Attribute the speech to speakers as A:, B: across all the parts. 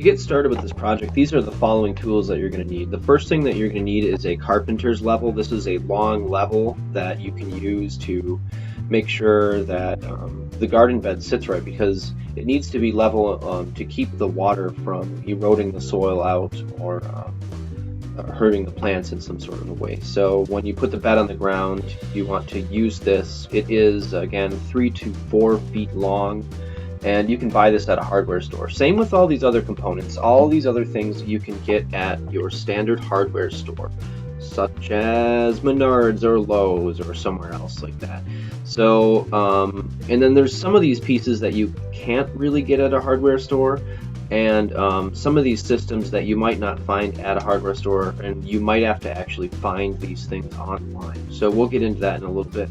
A: To get started with this project, these are the following tools that you're going to need. The first thing that you're going to need is a carpenter's level. This is a long level that you can use to make sure that the garden bed sits right, because it needs to be level to keep the water from eroding the soil out or hurting the plants in some sort of a way. So when you put the bed on the ground, you want to use this. It is, again, 3 to 4 feet long. And you can buy this at a hardware store. Same with all these other components. All these other things you can get at your standard hardware store, such as Menards or Lowe's or somewhere else like that. So, and then there's some of these pieces that you can't really get at a hardware store, and some of these systems that you might not find at a hardware store, and you might have to actually find these things online. So we'll get into that in a little bit.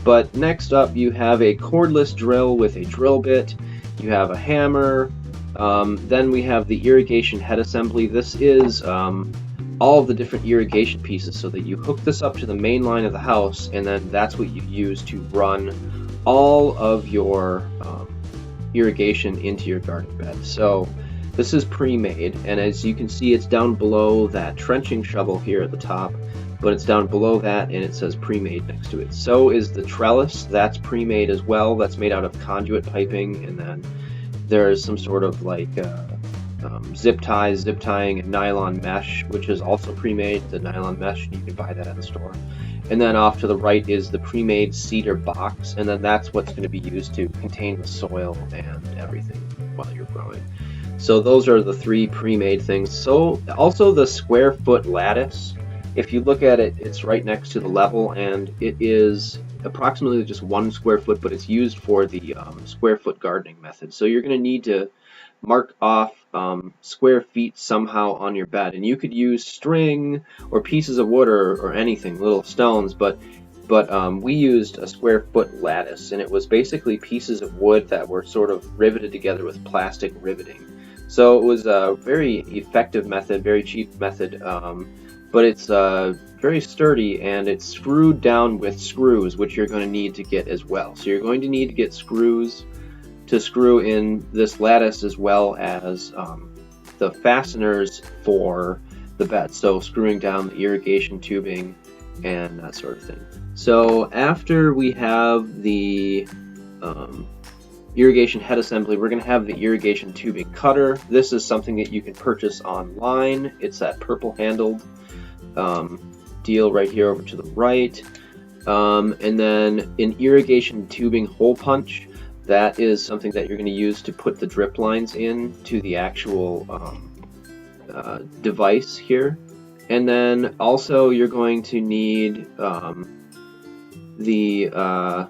A: But next up, you have a cordless drill with a drill bit. You have a hammer. Then we have the irrigation head assembly. This is all of the different irrigation pieces, so that you hook this up to the main line of the house, and then that's what you use to run all of your irrigation into your garden bed. So this is pre-made, and as you can see, it's down below that trenching shovel here at the top, but it's down below that, and it says pre-made next to it. So is the trellis. That's pre-made as well. That's made out of conduit piping, and then there's some sort of like zip tying, and nylon mesh, which is also pre-made. The nylon mesh, you can buy that at the store. And then off to the right is the pre-made cedar box, and then that's what's going to be used to contain the soil and everything while you're growing. So those are the 3 pre-made things. So also the square foot lattice. If you look at it, it's right next to the level, and it is approximately just 1 square foot, but it's used for the square foot gardening method. So you're going to need to mark off square feet somehow on your bed, and you could use string or pieces of wood or anything, little stones, but we used a square foot lattice, and it was basically pieces of wood that were sort of riveted together with plastic riveting. So it was a very effective method, very cheap method, but it's very sturdy, and it's screwed down with screws, which you're going to need to get as well. So you're going to need to get screws to screw in this lattice, as well as the fasteners for the bed, so screwing down the irrigation tubing and that sort of thing. So after we have the irrigation head assembly, we're going to have the irrigation tubing cutter. This is something that you can purchase online. It's that purple handled deal right here over to the right. And then an irrigation tubing hole punch. That is something that you're going to use to put the drip lines in to the actual device here. And then also you're going to need the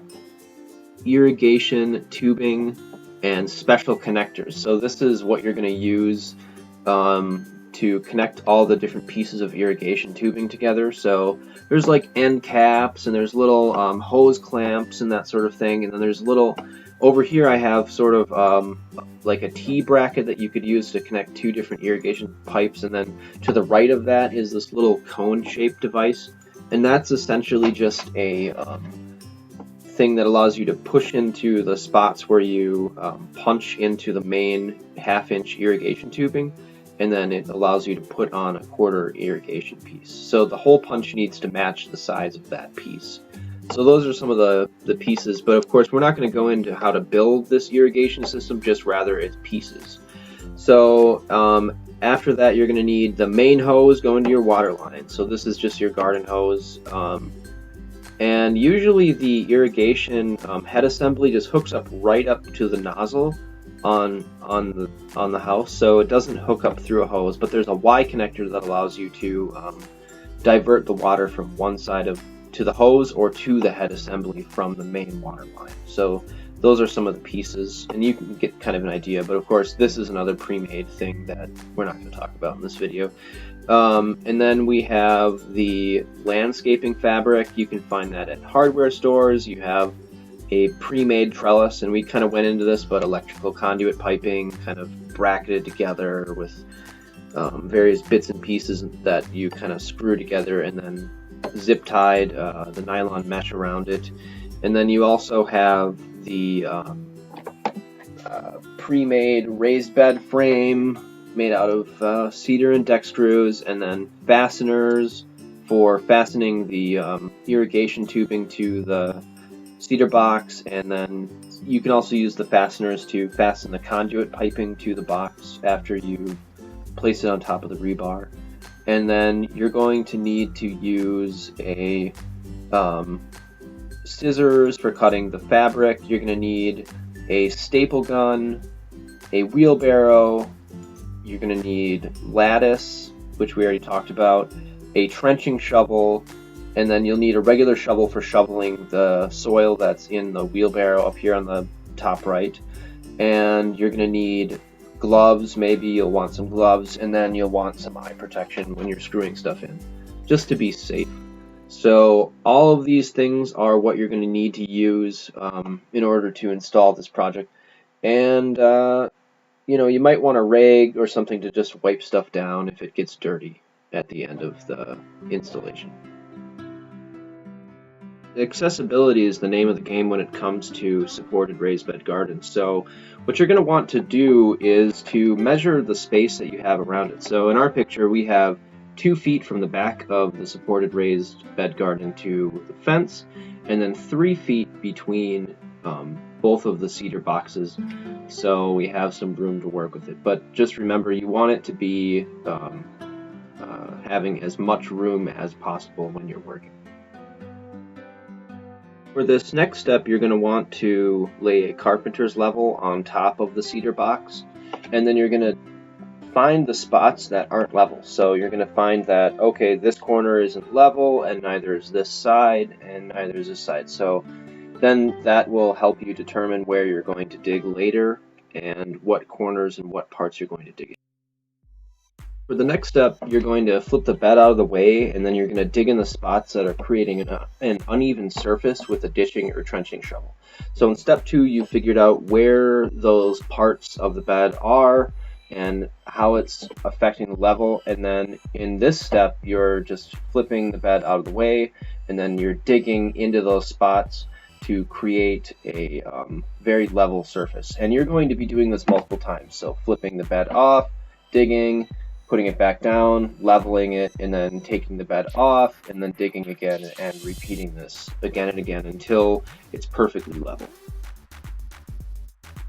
A: irrigation tubing and special connectors. So this is what you're going to use to connect all the different pieces of irrigation tubing together. So there's like end caps, and there's little hose clamps and that sort of thing, and then there's little, over here I have sort of like a T-bracket that you could use to connect 2 different irrigation pipes, and then to the right of that is this little cone-shaped device, and that's essentially just a thing that allows you to push into the spots where you punch into the main 1/2-inch irrigation tubing, and then it allows you to put on a 1/4 irrigation piece. So the hole punch needs to match the size of that piece. So those are some of the pieces, but of course we're not going to go into how to build this irrigation system, just rather it's pieces. So after that, you're going to need the main hose going to your water line. So this is just your garden hose. And usually the irrigation head assembly just hooks up right up to the nozzle on the house, so it doesn't hook up through a hose, but there's a Y connector that allows you to divert the water from one side to the hose or to the head assembly from the main water line. So those are some of the pieces, and you can get kind of an idea, but of course this is another pre-made thing that we're not going to talk about in this video. And then we have the landscaping fabric. You can find that at hardware stores. You have a pre-made trellis, and we kind of went into this, but electrical conduit piping kind of bracketed together with various bits and pieces that you kind of screw together, and then zip tied the nylon mesh around it. And then you also have the pre-made raised bed frame made out of cedar and deck screws, and then fasteners for fastening the irrigation tubing to the cedar box, and then you can also use the fasteners to fasten the conduit piping to the box after you place it on top of the rebar. And then you're going to need to use a scissors for cutting the fabric. You're going to need a staple gun, a wheelbarrow, you're going to need lattice, which we already talked about, a trenching shovel, and then you'll need a regular shovel for shoveling the soil that's in the wheelbarrow up here on the top right. And you're going to need gloves, maybe you'll want some gloves, and then you'll want some eye protection when you're screwing stuff in, just to be safe. So all of these things are what you're going to need to use in order to install this project. And you know, you might want a rag or something to just wipe stuff down if it gets dirty at the end of the installation. Accessibility is the name of the game when it comes to supported raised bed gardens. So what you're going to want to do is to measure the space that you have around it. So in our picture, we have 2 feet from the back of the supported raised bed garden to the fence, and then 3 feet between both of the cedar boxes. So we have some room to work with it. But just remember, you want it to be having as much room as possible when you're working. For this next step, you're going to want to lay a carpenter's level on top of the cedar box, and then you're going to find the spots that aren't level. So you're going to find that, okay, this corner isn't level, and neither is this side, and neither is this side. So then that will help you determine where you're going to dig later and what corners and what parts you're going to dig in. For the next step, you're going to flip the bed out of the way, and then you're going to dig in the spots that are creating an uneven surface with a ditching or trenching shovel. So in step 2, you figured out where those parts of the bed are and how it's affecting the level, and then in this step, you're just flipping the bed out of the way, and then you're digging into those spots to create a very level surface. And you're going to be doing this multiple times, so flipping the bed off, digging, putting it back down, leveling it, and then taking the bed off, and then digging again, and repeating this again and again until it's perfectly level.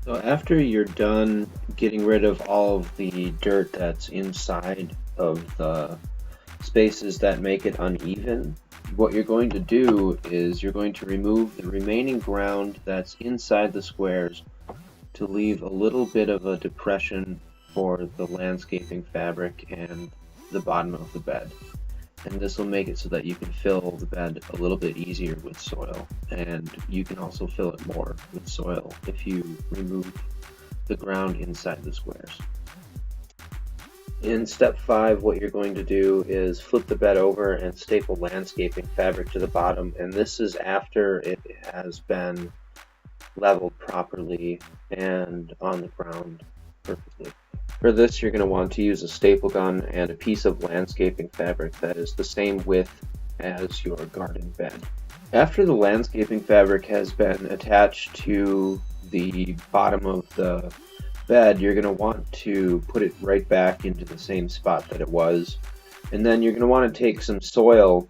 A: So after you're done getting rid of all of the dirt that's inside of the spaces that make it uneven, what you're going to do is you're going to remove the remaining ground that's inside the squares to leave a little bit of a depression for the landscaping fabric and the bottom of the bed. And this will make it so that you can fill the bed a little bit easier with soil, and you can also fill it more with soil if you remove the ground inside the squares. In step 5, what you're going to do is flip the bed over and staple landscaping fabric to the bottom, and this is after it has been leveled properly and on the ground perfectly. For this, you're going to want to use a staple gun and a piece of landscaping fabric that is the same width as your garden bed. After the landscaping fabric has been attached to the bottom of the bed, you're going to want to put it right back into the same spot that it was. And then you're going to want to take some soil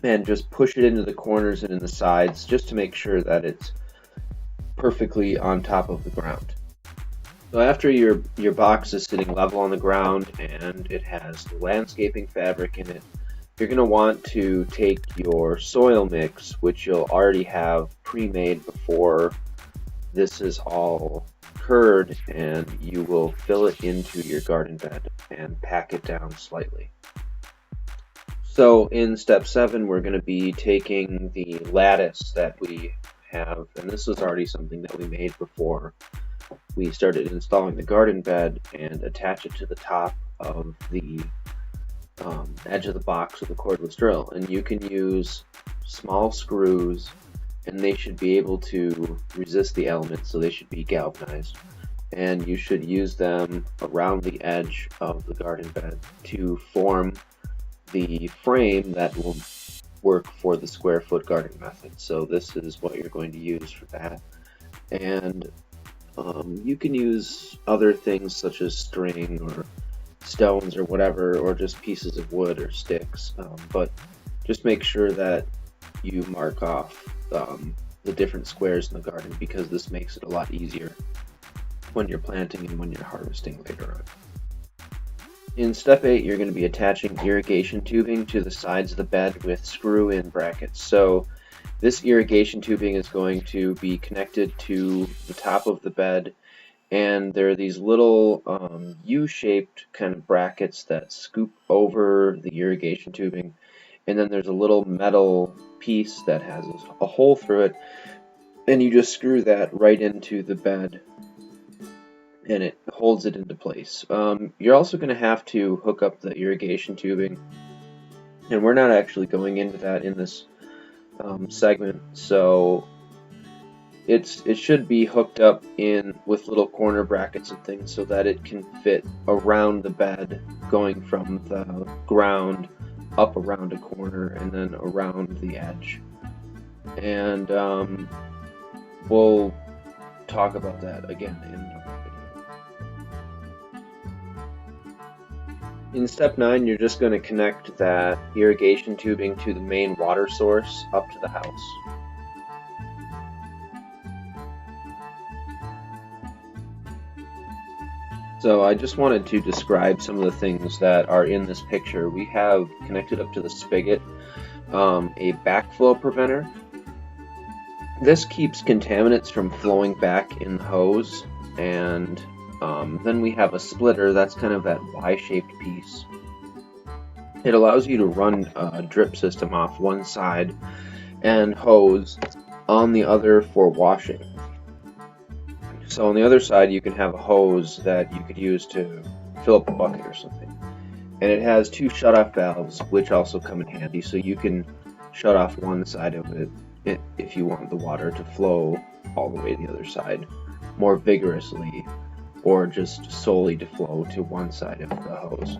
A: and just push it into the corners and in the sides just to make sure that it's perfectly on top of the ground. So after your box is sitting level on the ground and it has the landscaping fabric in it, you're going to want to take your soil mix, which you'll already have pre-made before this is all curd, and you will fill it into your garden bed and pack it down slightly. So in step 7, we're going to be taking the lattice that we have, and this was already something that we made before we started installing the garden bed, and attach it to the top of the edge of the box with a cordless drill. And you can use small screws, and they should be able to resist the elements, so they should be galvanized. And you should use them around the edge of the garden bed to form the frame that will work for the square foot garden method. So this is what you're going to use for that. And You can use other things such as string or stones or whatever, or just pieces of wood or sticks, but just make sure that you mark off the different squares in the garden, because this makes it a lot easier when you're planting and when you're harvesting later on. In step 8, you're going to be attaching irrigation tubing to the sides of the bed with screw-in brackets. So this irrigation tubing is going to be connected to the top of the bed, and there are these little U-shaped kind of brackets that scoop over the irrigation tubing, and then there's a little metal piece that has a hole through it, and you just screw that right into the bed and it holds it into place. You're also going to have to hook up the irrigation tubing, and we're not actually going into that in this segment, so it should be hooked up in with little corner brackets and things so that it can fit around the bed, going from the ground up around a corner and then around the edge. And we'll talk about that again in another video. In step 9, you're just going to connect that irrigation tubing to the main water source up to the house. So I just wanted to describe some of the things that are in this picture. We have connected up to the spigot a backflow preventer. This keeps contaminants from flowing back in the hose, and then we have a splitter. That's kind of that Y-shaped piece. It allows you to run a drip system off one side and hose on the other for washing. So on the other side, you can have a hose that you could use to fill up a bucket or something. And it has 2 shutoff valves, which also come in handy, so you can shut off one side of it if you want the water to flow all the way to the other side more vigorously, or just solely to flow to one side of the hose.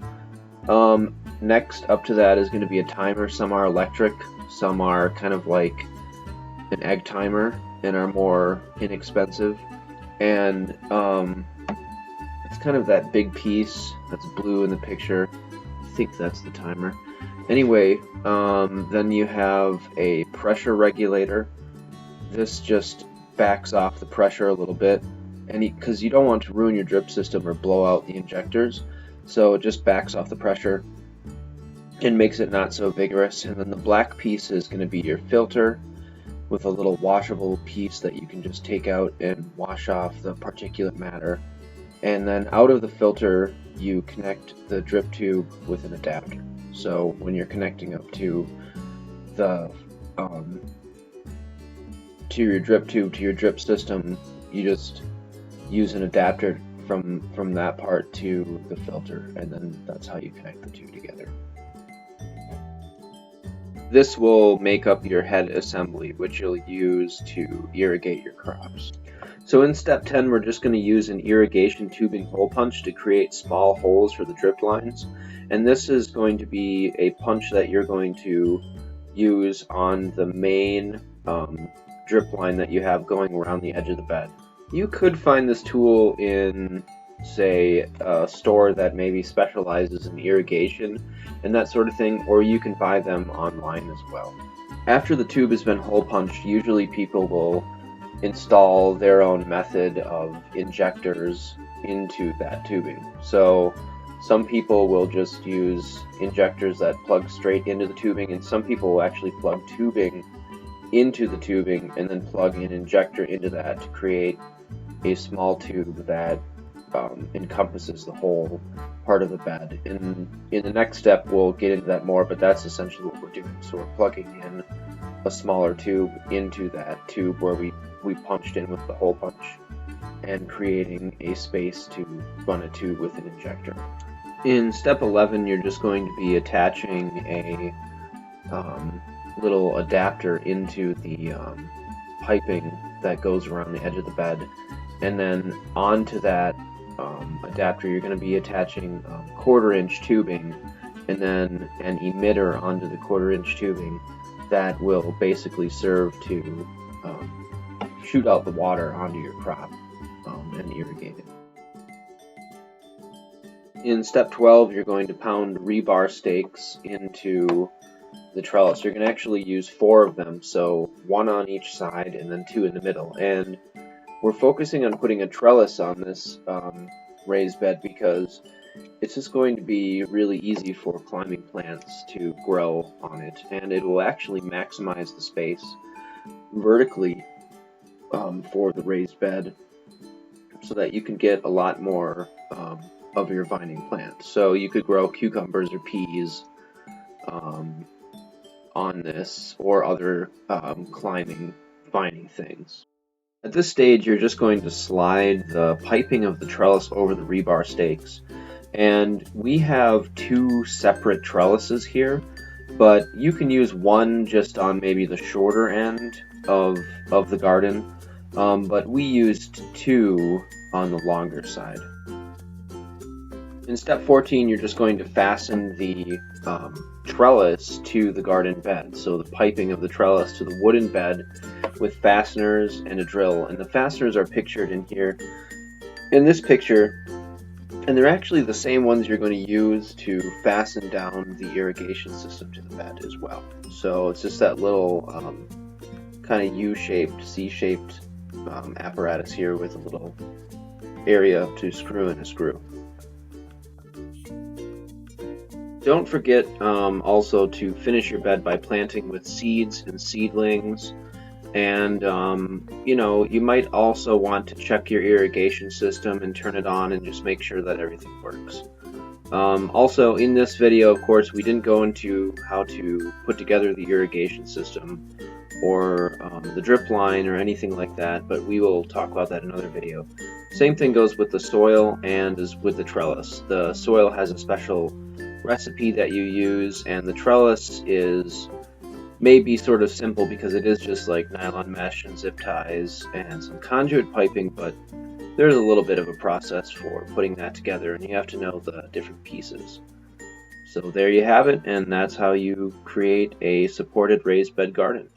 A: Next up to that is going to be a timer. Some are electric, some are kind of like an egg timer and are more inexpensive. And it's kind of that big piece that's blue in the picture. I think that's the timer. Anyway, then you have a pressure regulator. This just backs off the pressure a little bit, and because you don't want to ruin your drip system or blow out the injectors, so it just backs off the pressure and makes it not so vigorous. And then the black piece is going to be your filter, with a little washable piece that you can just take out and wash off the particulate matter. And then out of the filter, you connect the drip tube with an adapter. So when you're connecting up to the to your drip tube, to your drip system, you just use an adapter from that part to the filter, and then that's how you connect the two together. This will make up your head assembly, which you'll use to irrigate your crops. So in step 10, we're just going to use an irrigation tubing hole punch to create small holes for the drip lines. And this is going to be a punch that you're going to use on the main drip line that you have going around the edge of the bed. You could find this tool in, say, a store that maybe specializes in irrigation and that sort of thing, or you can buy them online as well. After the tube has been hole punched, usually people will install their own method of injectors into that tubing. So some people will just use injectors that plug straight into the tubing, and some people will actually plug tubing into the tubing and then plug an injector into that to create a small tube that encompasses the whole part of the bed. In the next step, we'll get into that more, but that's essentially what we're doing. So we're plugging in a smaller tube into that tube where we punched in with the hole punch, and creating a space to run a tube with an injector. In step 11, you're just going to be attaching a little adapter into the piping that goes around the edge of the bed, and then onto that adapter you're going to be attaching 1/4-inch tubing, and then an emitter onto the 1/4-inch tubing that will basically serve to shoot out the water onto your crop. and irrigate it. In step 12, you're going to pound rebar stakes into the trellis. You're going to actually use 4 of them, so 1 on each side and then 2 in the middle. And we're focusing on putting a trellis on this raised bed because it's just going to be really easy for climbing plants to grow on it, and it will actually maximize the space vertically for the raised bed so that you can get a lot more of your vining plants. So you could grow cucumbers or peas on this, or other climbing vining things. At this stage, you're just going to slide the piping of the trellis over the rebar stakes. And we have 2 separate trellises here, but you can use one just on maybe the shorter end of the garden, but we used 2 on the longer side. In step 14, you're just going to fasten the trellis to the garden bed. So the piping of the trellis to the wooden bed with fasteners and a drill. And the fasteners are pictured in here, in this picture, and they're actually the same ones you're going to use to fasten down the irrigation system to the bed as well. So it's just that little kind of U-shaped, C-shaped apparatus here with a little area to screw in a screw. Don't forget also to finish your bed by planting with seeds and seedlings, and you know, you might also want to check your irrigation system and turn it on and just make sure that everything works. Also, in this video, of course, we didn't go into how to put together the irrigation system or the drip line or anything like that, but we will talk about that in another video. Same thing goes with the soil and as with the trellis. The soil has a special recipe that you use, and the trellis is maybe sort of simple because it is just like nylon mesh and zip ties and some conduit piping, but there's a little bit of a process for putting that together, and you have to know the different pieces. So there you have it, and that's how you create a supported raised bed garden.